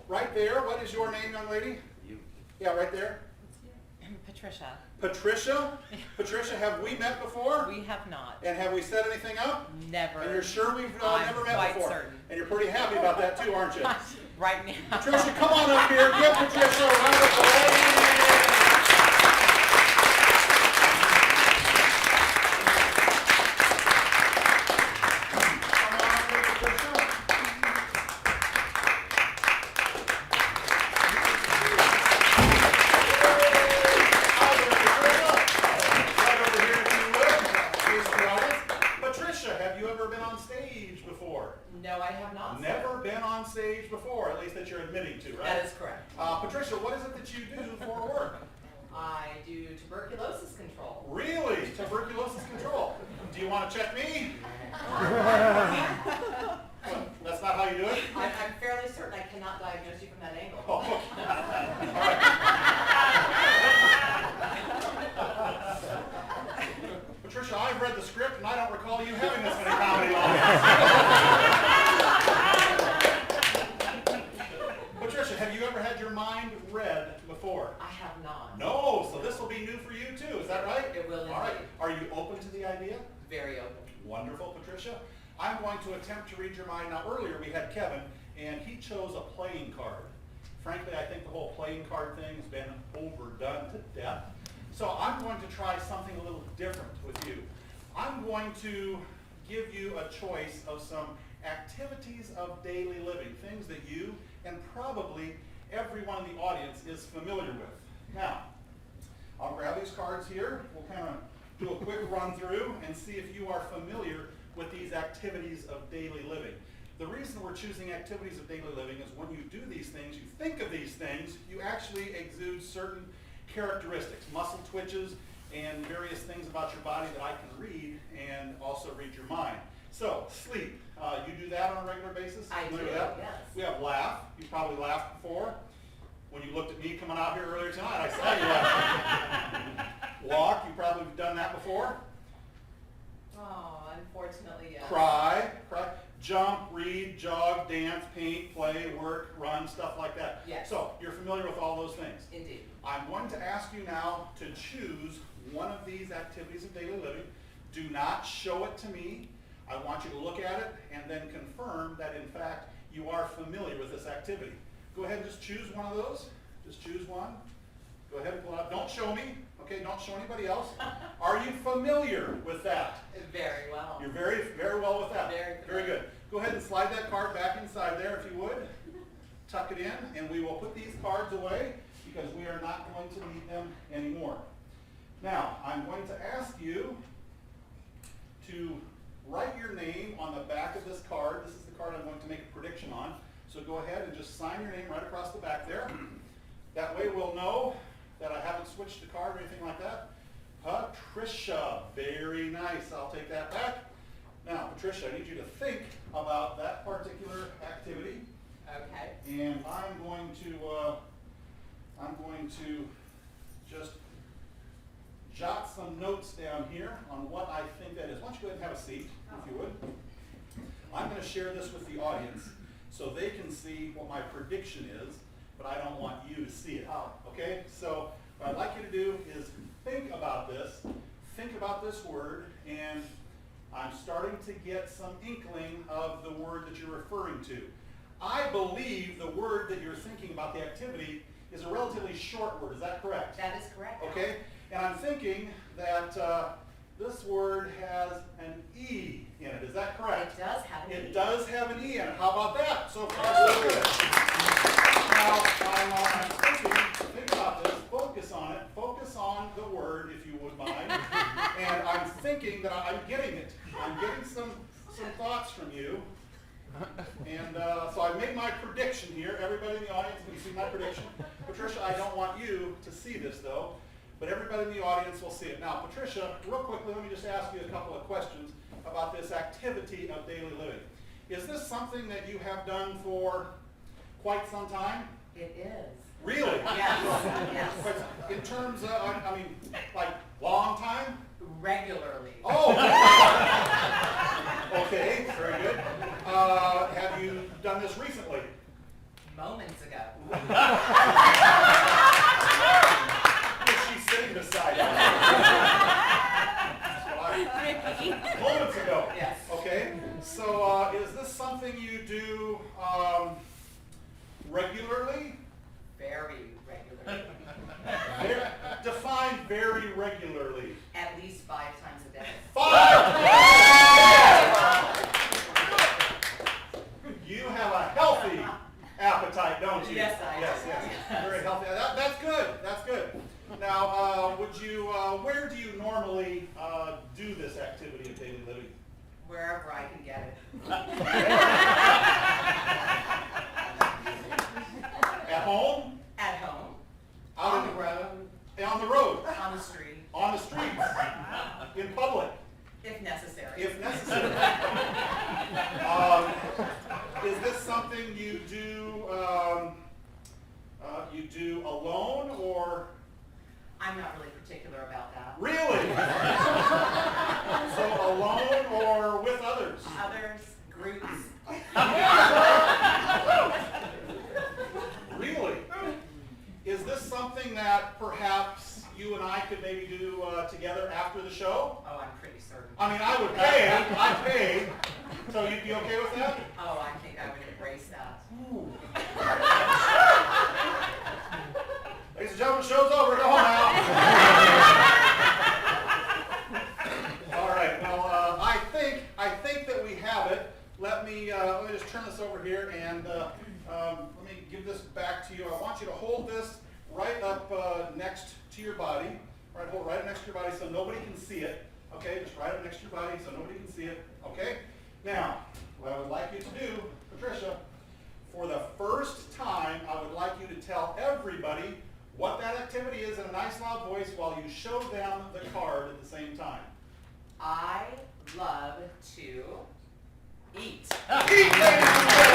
right there. What is your name, young lady? You. Yeah, right there. Patricia. Patricia? Patricia, have we met before? We have not. And have we set anything up? Never. And you're sure we've I'm never met quite before? certain. And you're pretty happy about that too, aren't you? Right now. Patricia, come on up here. Give Patricia a round of applause. No, I have not. Never been on stage before, at least that you're admitting to, right? That is correct. Patricia, what is it that you do for work? I do tuberculosis control. Really? Tuberculosis control. Do you want to check me? That's not how you do it? I'm fairly certain I cannot diagnose you from that angle. Oh, okay. All right. Patricia, I've read the script and I don't recall you having this many comedy lines. Patricia, have you ever had your mind read before? I have not. No, so this will be new for you too, is that right? It will indeed. All right. Are you open to the idea? Very open. Wonderful, Patricia. I'm going to attempt to read your mind. Now, earlier we had Kevin, and he chose a playing card. Frankly, I think the whole playing card thing has been overdone to death. So I'm going to try something a little different with you. I'm going to give you a choice of some activities of daily living, things that you and probably everyone in the audience is familiar with. Now, I'll grab these cards here. We'll kind of do a quick run through and see if you are familiar with these activities of daily living. The reason we're choosing activities of daily living is when you do these things, you think of these things, you actually exude certain characteristics, muscle twitches, and various things about your body that I can read and also read your mind. So, sleep. You do that on a regular basis? I do, Yes. yes. We have laugh. You probably laughed before. When you looked at me coming out here earlier tonight, I saw you laughing. Walk. You probably have done that before. Oh, unfortunately, yes. Cry. Jump, read, jog, dance, paint, play, work, run, stuff like that. Yes. So, you're familiar with all those things. Indeed. I'm going to ask you now to choose one of these activities of daily living. Do not show it to me. I want you to look at it and then confirm that, in fact, you are familiar with this activity. Go ahead and just choose one of those. Just choose one. Go ahead and pull it out. Don't show me. Okay, don't show anybody else. Are you familiar with that? Very well. You're very, very well with that. Very good. Go ahead and slide that card back inside there if you would. Tuck it in, and we will put these cards away because we are not going to need them anymore. Now, I'm going to ask you to write your name on the back of this card. This is the card I'm going to make a prediction on. So go ahead and just sign your name right across the back there. That way we'll know that I haven't switched the card or anything like that. Patricia, very nice. I'll take that back. Now, Patricia, I need you to think about that particular activity. Okay. And I'm going to just jot some notes down here on what I think that is. Why don't you go ahead and have a seat, if you would. I'm going to share this with the audience so they can see what my prediction is, but I don't want you to see it. Okay? So what I'd like you to do is think about this word, and I'm starting to get some inkling of the word that you're referring to. I believe the word that you're thinking about, the activity, is a relatively short word. Is that correct? That is correct. Okay? And I'm thinking that this word has an E in it. Is that correct? It does have an E. It does have an E in it. How about that? So far, so good. Now, I'm thinking, think about this, focus on it, focus on the word, if you would mind. And I'm thinking that I'm getting it. I'm getting some thoughts from you. And so I made my prediction here. Everybody in the audience can see my prediction. Patricia, I don't want you to see this, though. But everybody in the audience will see it. Now, Patricia, real quickly, let me just ask you a couple of questions about this activity of daily living. Is this something that you have done for quite some time? It is. Really? Yes. In terms of, I mean, like long time? Regularly. Oh! Okay, very good. Have you done this recently? Moments ago. She's sitting beside you. Moments ago. Yes. Okay. So is this something you do regularly? Very regularly. Define very regularly. At least 5 times a day. 5 times! You have a healthy appetite, don't you? Yes, I do. Yes. Very healthy. That's good. That's good. Now, would you? Where do you normally do this activity of daily living? Wherever I can get it. At home? At home. Out On in- the road. On the road? On the street. On the streets? In public? If necessary. If necessary. Is this something you do alone or? I'm not really particular about that. Really? So alone or with others? Others, groups. Really? Is this something that perhaps you and I could maybe do together after the show? Oh, I'm pretty certain. I mean, I would pay. I'd pay. So you'd be okay with that? Oh, I think I would embrace that. Ooh. Ladies and gentlemen, show's over. Go home now. All right. Well, I think that we have it. Let me just turn this over here and let me give this back to you. I want you to hold this right up next to your body. Right, hold it right up next to your body so nobody can see it. Okay, just right up next to your body so nobody can see it. Okay. Now, what I would like you to do, Patricia, for the first time, I would like you to tell everybody what that activity is in a nice loud voice while you show them the card at the same time. I love to eat. Eat, ladies and gentlemen!